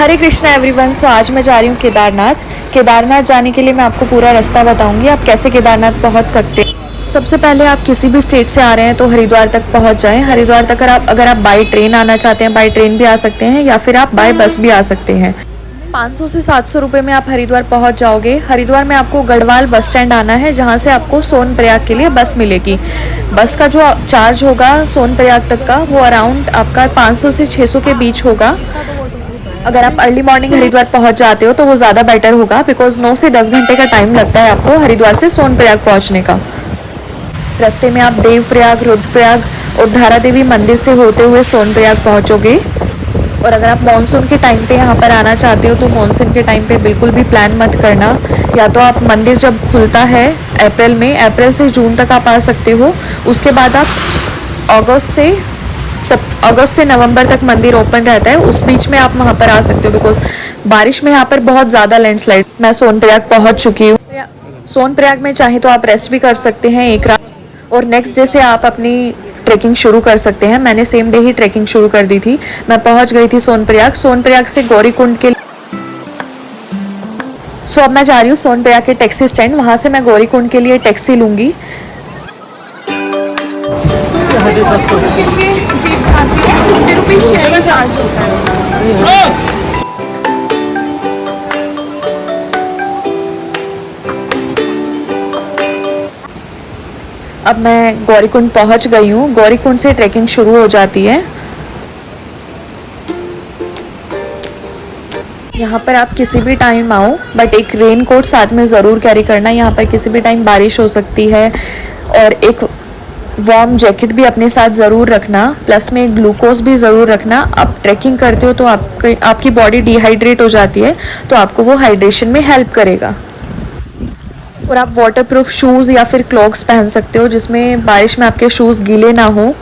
हरे Krishna everyone. सो आज मैं जा रही हूँ केदारनाथ। केदारनाथ जाने के लिए मैं आपको पूरा रास्ता बताऊंगी, आप कैसे केदारनाथ पहुँच सकते हैं। सबसे पहले आप किसी भी स्टेट से आ रहे हैं तो हरिद्वार तक पहुँच जाएं। हरिद्वार तक अगर आप बाई ट्रेन आना चाहते हैं, बाई ट्रेन भी आ सकते हैं या फिर आप बाय बस भी आ सकते हैं। 500 से 700 रुपये में आप हरिद्वार पहुंच जाओगे। हरिद्वार में आपको गढ़वाल बस स्टैंड आना है, जहां से आपको सोनप्रयाग के लिए बस मिलेगी। बस का जो चार्ज होगा सोनप्रयाग तक का, वो अराउंड आपका 500 से 600 के बीच होगा। अगर आप अर्ली मॉर्निंग हरिद्वार पहुंच जाते हो तो वो ज़्यादा बेटर होगा, बिकॉज 9 से 10 घंटे का टाइम लगता है आपको हरिद्वार से सोनप्रयाग पहुंचने का। रास्ते में आप देवप्रयाग, रुद्रप्रयाग और धारा देवी मंदिर से होते हुए सोनप्रयाग पहुंचोगे। और अगर आप मानसून के टाइम पे यहाँ पर आना चाहते हो तो मानसून के टाइम पे बिल्कुल भी प्लान मत करना। या तो आप मंदिर जब खुलता है अप्रैल से जून तक आप आ सकते हो। उसके बाद आप अगस्त से नवंबर तक मंदिर ओपन रहता है, उस बीच में आप वहाँ पर आ सकते हो, बिकॉज बारिश में यहाँ पर बहुत ज़्यादा लैंडस्लाइड। मैं सोनप्रयाग पहुँच चुकी हूँ। सोनप्रयाग में चाहे तो आप रेस्ट भी कर सकते हैं एक रात, और नेक्स्ट डे से आप अपनी ट्रैकिंग शुरू कर सकते हैं। मैंने सेम डे ही ट्रैकिंग शुरू कर दी थी। मैं पहुंच गई थी सोनप्रयाग से गौरीकुंड के। सो अब मैं जा रही हूँ सोनप्रयाग के टैक्सी स्टैंड, वहां से मैं गौरीकुंड के लिए टैक्सी लूंगी। अब मैं गौरीकुंड पहुंच गई हूँ। गौरीकुंड से ट्रैकिंग शुरू हो जाती है। यहाँ पर आप किसी भी टाइम आओ, बट एक रेन कोट साथ में ज़रूर कैरी करना। यहाँ पर किसी भी टाइम बारिश हो सकती है, और एक वार्म जैकेट भी अपने साथ ज़रूर रखना। प्लस में ग्लूकोज भी ज़रूर रखना। आप ट्रैकिंग करते हो तो आपकी बॉडी डिहाइड्रेट हो जाती है, तो आपको वो हाइड्रेशन में हेल्प करेगा। और आप वाटरप्रूफ शूज़ या फिर क्लॉग्स पहन सकते हो, जिसमें बारिश में आपके शूज़ गीले ना हो।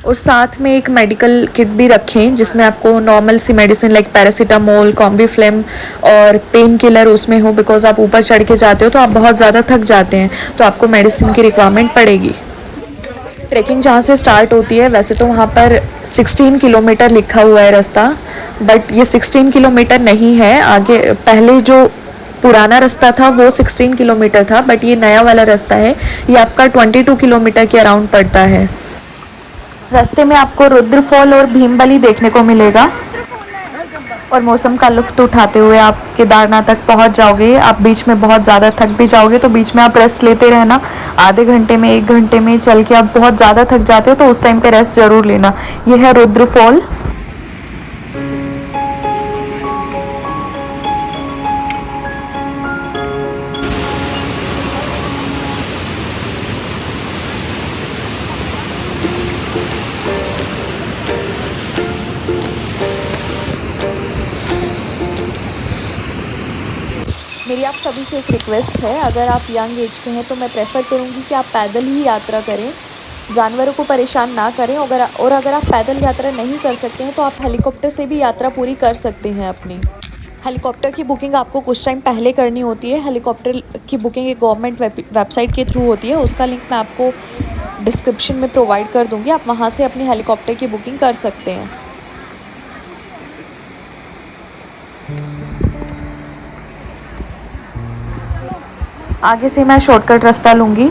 और साथ में एक मेडिकल किट भी रखें, जिसमें आपको नॉर्मल सी मेडिसिन लाइक पैरासीटामोल, कॉम्बीफ्लेम और पेन किलर उसमें हो, बिकॉज आप ऊपर चढ़ के जाते हो तो आप बहुत ज़्यादा थक जाते हैं, तो आपको मेडिसिन की रिक्वायरमेंट पड़ेगी। ट्रैकिंग जहाँ से स्टार्ट होती है, वैसे तो वहाँ पर 16 किलोमीटर लिखा हुआ है रास्ता, बट ये 16 किलोमीटर नहीं है। आगे पहले जो पुराना रास्ता था वो 16 किलोमीटर था, बट ये नया वाला रास्ता है, ये आपका 22 किलोमीटर के अराउंड पड़ता है। रास्ते में आपको रुद्रफॉल और भीमबली देखने को मिलेगा, और मौसम का लुत्फ उठाते हुए आप केदारनाथ तक पहुंच जाओगे। आप बीच में बहुत ज़्यादा थक भी जाओगे तो बीच में आप रेस्ट लेते रहना। आधे घंटे में, 1 घंटे में चल के आप बहुत ज़्यादा थक जाते हो तो उस टाइम पे रेस्ट ज़रूर लेना। ये है रुद्रफॉल। मेरी आप सभी से एक रिक्वेस्ट है, अगर आप यंग एज के हैं तो मैं प्रेफर करूँगी कि आप पैदल ही यात्रा करें, जानवरों को परेशान ना करें। और अगर आप पैदल यात्रा नहीं कर सकते हैं तो आप हेलीकॉप्टर से भी यात्रा पूरी कर सकते हैं अपनी। हेलीकॉप्टर की बुकिंग आपको कुछ टाइम पहले करनी होती है। हेलीकॉप्टर की बुकिंग एक गवर्नमेंट वेबसाइट के थ्रू होती है, उसका लिंक मैं आपको डिस्क्रिप्शन में प्रोवाइड कर दूँगी। आप वहाँ से अपनी हेलीकॉप्टर की बुकिंग कर सकते हैं। आगे से मैं शॉर्टकट रास्ता लूँगी।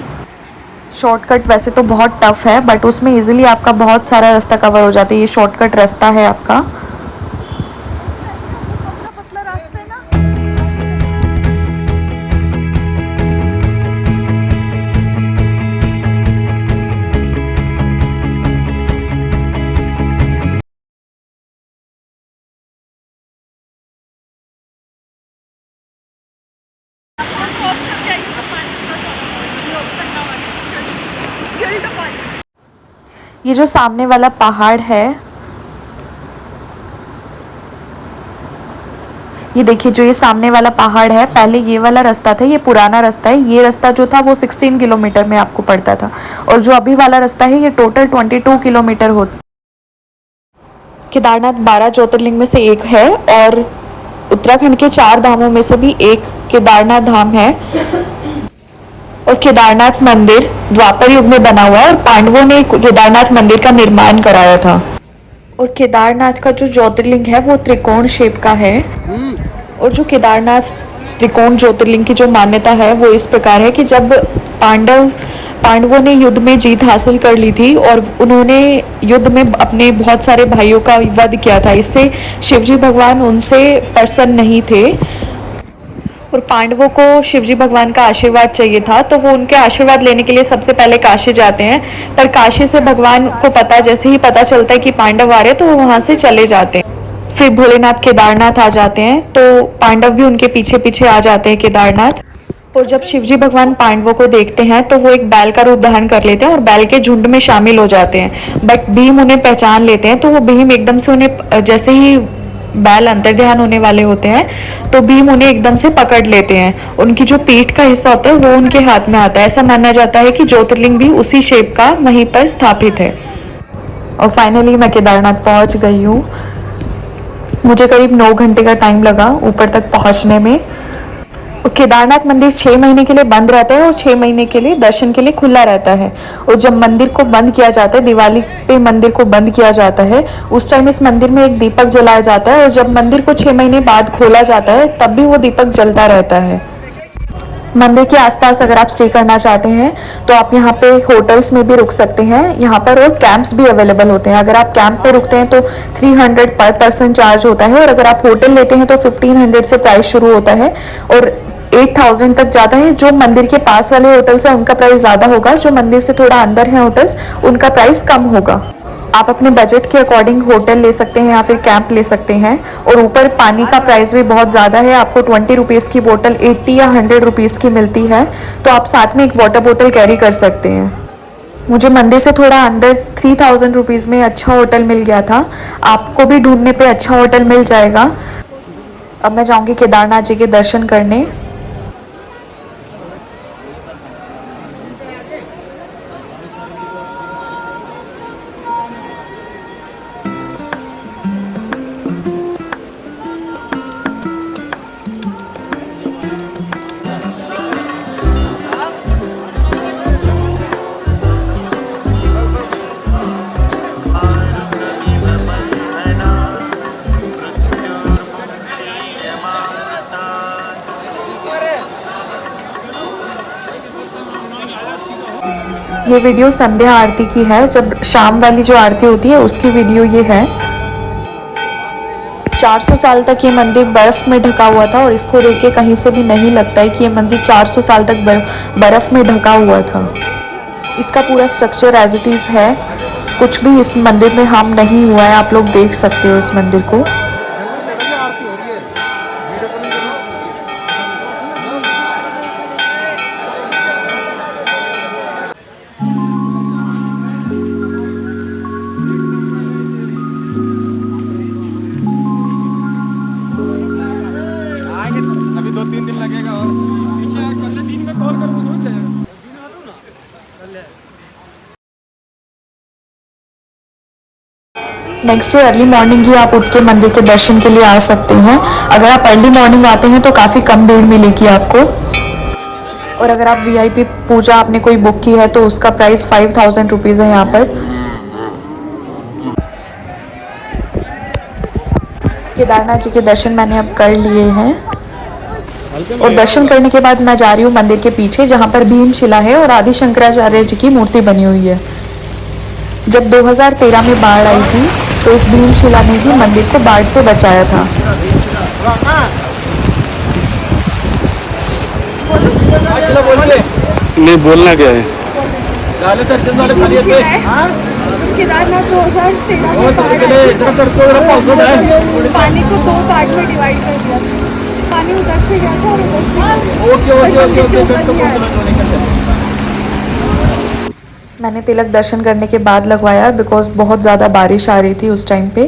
शॉर्टकट वैसे तो बहुत टफ है, बट उसमें इजीली आपका बहुत सारा रास्ता कवर हो जाता है। ये शॉर्टकट रास्ता है आपका। ये जो सामने वाला पहाड़ है, ये देखिए, जो ये सामने वाला पहाड़ है, पहले ये वाला रास्ता था, ये पुराना रास्ता है। ये रास्ता जो था वो 16 किलोमीटर में आपको पड़ता था, और जो अभी वाला रास्ता है ये टोटल 22 किलोमीटर होता। केदारनाथ 12 ज्योतिर्लिंग में से एक है, और उत्तराखंड के 4 धामों में से भी एक केदारनाथ धाम है। और केदारनाथ मंदिर द्वापर युग में बना हुआ है, और पांडवों ने केदारनाथ मंदिर का निर्माण कराया था। और केदारनाथ का जो ज्योतिर्लिंग है वो त्रिकोण शेप का है। और जो केदारनाथ त्रिकोण ज्योतिर्लिंग की जो मान्यता है वो इस प्रकार है कि जब पांडवों ने युद्ध में जीत हासिल कर ली थी और उन्होंने युद्ध में अपने बहुत सारे भाइयों का वध किया था, इससे शिवजी भगवान उनसे प्रसन्न नहीं थे और पांडवों को शिवजी भगवान का आशीर्वाद चाहिए था, तो वो उनके आशीर्वाद लेने के लिए सबसे पहले काशी जाते हैं। पर काशी से भगवान को जैसे ही पता चलता है कि पांडव आ रहे हैं तो वो वहाँ से चले जाते हैं। फिर भोलेनाथ केदारनाथ आ जाते हैं, तो पांडव भी उनके पीछे पीछे आ जाते हैं केदारनाथ। और जब शिवजी भगवान पांडवों को देखते हैं तो वो एक बैल का रूप धारण कर लेते हैं और बैल के झुंड में शामिल हो जाते हैं। बट भीम उन्हें पहचान लेते हैं, तो वो भीम एकदम से उन्हें, जैसे ही बैल अंतर्ध्यान होने वाले होते हैं तो भीम उन्हें एकदम से पकड़ लेते हैं। उनकी जो पीठ का हिस्सा होता है वो उनके हाथ में आता है। ऐसा माना जाता है कि ज्योतिर्लिंग भी उसी शेप का वहीं पर स्थापित है। और फाइनली मैं केदारनाथ पहुंच गई हूँ। मुझे करीब 9 घंटे का टाइम लगा ऊपर तक पहुंचने में। और केदारनाथ मंदिर 6 महीने के लिए बंद रहता है और 6 महीने के लिए दर्शन के लिए खुला रहता है। और जब मंदिर को बंद किया जाता है, दिवाली पे मंदिर को बंद किया जाता है, उस टाइम इस मंदिर में एक दीपक जलाया जाता है और जब मंदिर को 6 महीने बाद खोला जाता है तब भी वो दीपक जलता रहता है। मंदिर के आसपास अगर आप स्टे करना चाहते हैं तो आप यहाँ पे होटल्स में भी रुक सकते हैं यहाँ पर, और कैंप्स भी अवेलेबल होते हैं। अगर आप कैंप पे रुकते हैं तो 300 पर पर्सन चार्ज होता है और अगर आप होटल लेते हैं तो 1500 से प्राइस शुरू होता है और 8000 तक जाता है। जो मंदिर के पास वाले होटल्स हैं उनका प्राइस ज़्यादा होगा, जो मंदिर से थोड़ा अंदर है होटल्स उनका प्राइस कम होगा। आप अपने बजट के अकॉर्डिंग होटल ले सकते हैं या फिर कैंप ले सकते हैं। और ऊपर पानी का प्राइस भी बहुत ज़्यादा है, आपको 20 रुपीज़ की बोतल 80 या 100 रुपीज़ की मिलती है, तो आप साथ में एक वाटर बोतल कैरी कर सकते हैं। मुझे मंदिर से थोड़ा अंदर 3000 रुपीज़ में अच्छा होटल मिल गया था। आपको भी ढूंढने पे अच्छा होटल मिल जाएगा। अब मैं जाऊँगी केदारनाथ जी के दर्शन करने। ये वीडियो संध्या आरती की है, जब शाम वाली जो आरती होती है उसकी वीडियो ये है। 400 साल तक ये मंदिर बर्फ़ में ढका हुआ था और इसको देख के कहीं से भी नहीं लगता है कि ये मंदिर 400 साल तक बर्फ़ में ढका हुआ था। इसका पूरा स्ट्रक्चर एज इट इज़ है, कुछ भी इस मंदिर में हार्म नहीं हुआ है। आप लोग देख सकते हो इस मंदिर को। अभी 2-3 दिन लगेगा और पीछे कल दिन में कॉल करूँ समझ जाएगा। नेक्स्ट डे अर्ली मॉर्निंग ही आप उठ के मंदिर के दर्शन के लिए आ सकते हैं। अगर आप अर्ली मॉर्निंग आते हैं तो काफ़ी कम भीड़ मिलेगी आपको। और अगर आप वीआईपी पूजा आपने कोई बुक की है तो उसका प्राइस 5000 रुपीज़ है यहाँ पर। केदारनाथ जी के दर्शन मैंने अब कर लिए हैं और दर्शन करने के बाद मैं जा रही हूँ मंदिर के पीछे जहाँ पर भीमशिला है और आदि शंकराचार्य जी की मूर्ति बनी हुई है। जब 2013 में बाढ़ आई थी तो इस भीमशिला ने ही मंदिर को बाढ़ से बचाया था। नहीं बोलना क्या है? केदारनाथ 2013 में पानी को 2 पार्ट में डिवाइड कर दिया था। पानी उधर से गया था और उधर से मैंने तिलक दर्शन करने के बाद लगवाया बिकॉज बहुत ज़्यादा बारिश आ रही थी उस टाइम पे।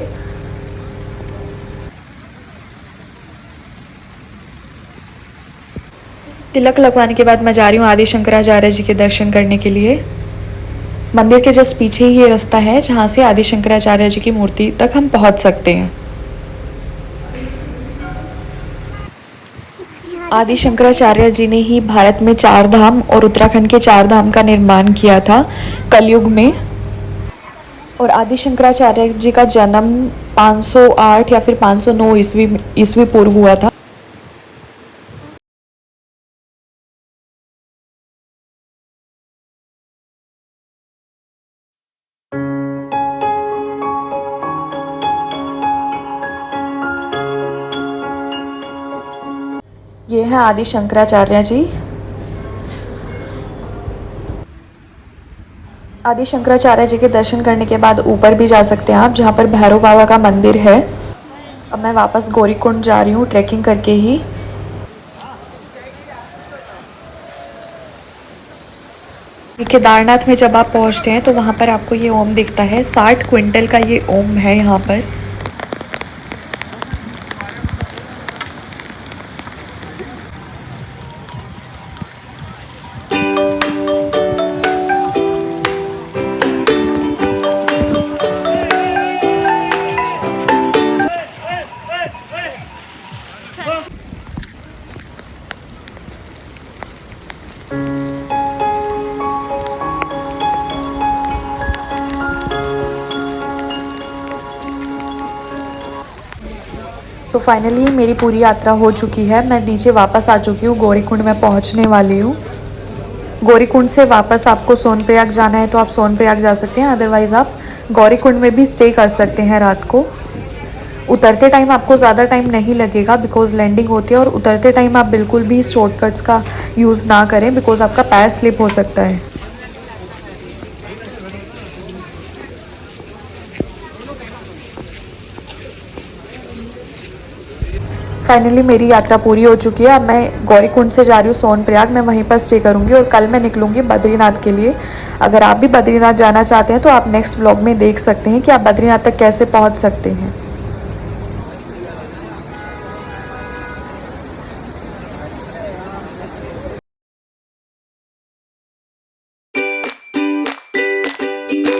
तिलक लगवाने के बाद मैं जा रही हूँ आदि शंकराचार्य जी के दर्शन करने के लिए। मंदिर के जस्ट पीछे ही ये रास्ता है जहाँ से आदि शंकराचार्य जी की मूर्ति तक हम पहुँच सकते हैं। आदि शंकराचार्य जी ने ही भारत में 4 धाम और उत्तराखंड के 4 धाम का निर्माण किया था कलयुग में। और आदि शंकराचार्य जी का जन्म 508 या फिर 509 ईस्वी पूर्व हुआ था। ये है आदि शंकराचार्य जी। आदि शंकराचार्य जी के दर्शन करने के बाद ऊपर भी जा सकते हैं आप, जहाँ पर भैरव बाबा का मंदिर है। अब मैं वापस गौरीकुंड जा रही हूँ ट्रैकिंग करके ही। केदारनाथ में जब आप पहुँचते हैं तो वहाँ पर आपको ये ओम दिखता है। 60 क्विंटल का ये ओम है यहाँ पर। सो फाइनली मेरी पूरी यात्रा हो चुकी है। मैं नीचे वापस आ चुकी हूँ, गौरीकुंड में पहुँचने वाली हूँ। गौरीकुंड से वापस आपको सोनप्रयाग जाना है तो आप सोनप्रयाग जा सकते हैं, अदरवाइज़ आप गौरीकुंड में भी स्टे कर सकते हैं रात को। उतरते टाइम आपको ज़्यादा टाइम नहीं लगेगा बिकॉज़ लैंडिंग होती है, और उतरते टाइम आप बिल्कुल भी शॉर्टकट्स का यूज़ ना करें बिकॉज़ आपका पैर स्लिप हो सकता है। फाइनली मेरी यात्रा पूरी हो चुकी है। अब मैं गौरीकुंड से जा रही हूँ सोनप्रयाग। मैं वहीं पर स्टे करूँगी और कल मैं निकलूँगी बद्रीनाथ के लिए। अगर आप भी बद्रीनाथ जाना चाहते हैं तो आप नेक्स्ट व्लॉग में देख सकते हैं कि आप बद्रीनाथ तक कैसे पहुँच सकते हैं।